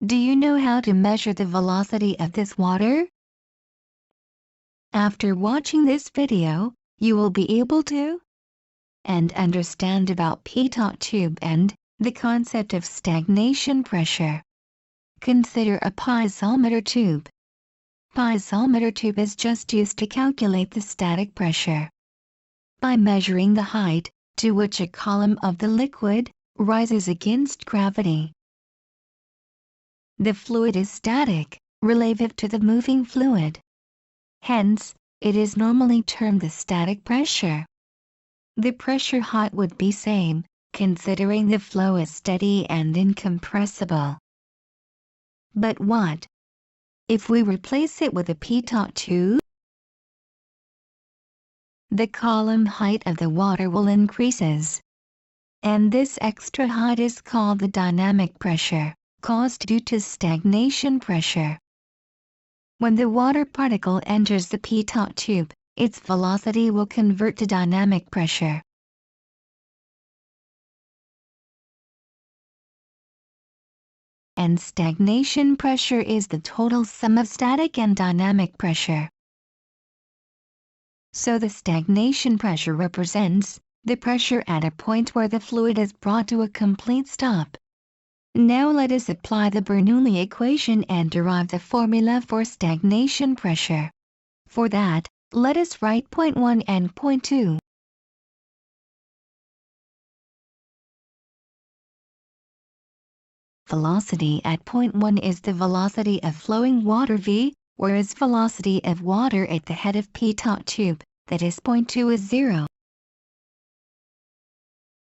Do you know how to measure the velocity of this water? After watching this video, you will be able to and understand about Pitot tube and the concept of stagnation pressure. Consider a piezometer tube. Piezometer tube is just used to calculate the static pressure. By measuring the height to which a column of the liquid rises against gravity. The fluid is static, relative to the moving fluid. Hence, it is normally termed the static pressure. The pressure height would be same, considering the flow is steady and incompressible. But what if we replace it with a Pitot tube? The column height of the water will increases. And this extra height is called the dynamic pressure, caused due to stagnation pressure. When the water particle enters the Pitot tube, its velocity will convert to dynamic pressure. And stagnation pressure is the total sum of static and dynamic pressure. So the stagnation pressure represents the pressure at a point where the fluid is brought to a complete stop. Now let us apply the Bernoulli equation and derive the formula for stagnation pressure. For that, let us write point 1 and point 2. Velocity at point 1 is the velocity of flowing water v, whereas velocity of water at the head of Pitot tube, that is point 2, is 0.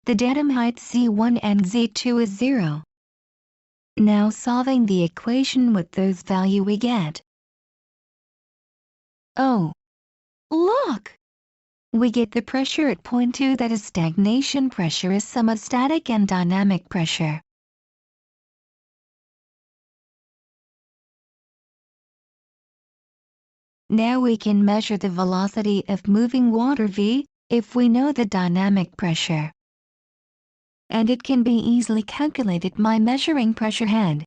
The datum height z1 and z2 is 0. Now solving the equation with those value we get. Oh! Look! We get the pressure at point 2, that is stagnation pressure, is sum of static and dynamic pressure. Now we can measure the velocity of moving water v, if we know the dynamic pressure. And it can be easily calculated by measuring pressure head.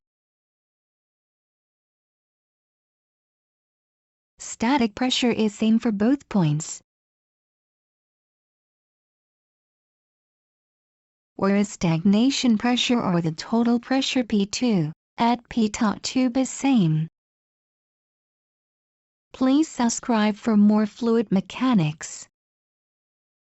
Static pressure is same for both points, whereas stagnation pressure or the total pressure P2 at Pitot tube is same. Please subscribe for more fluid mechanics.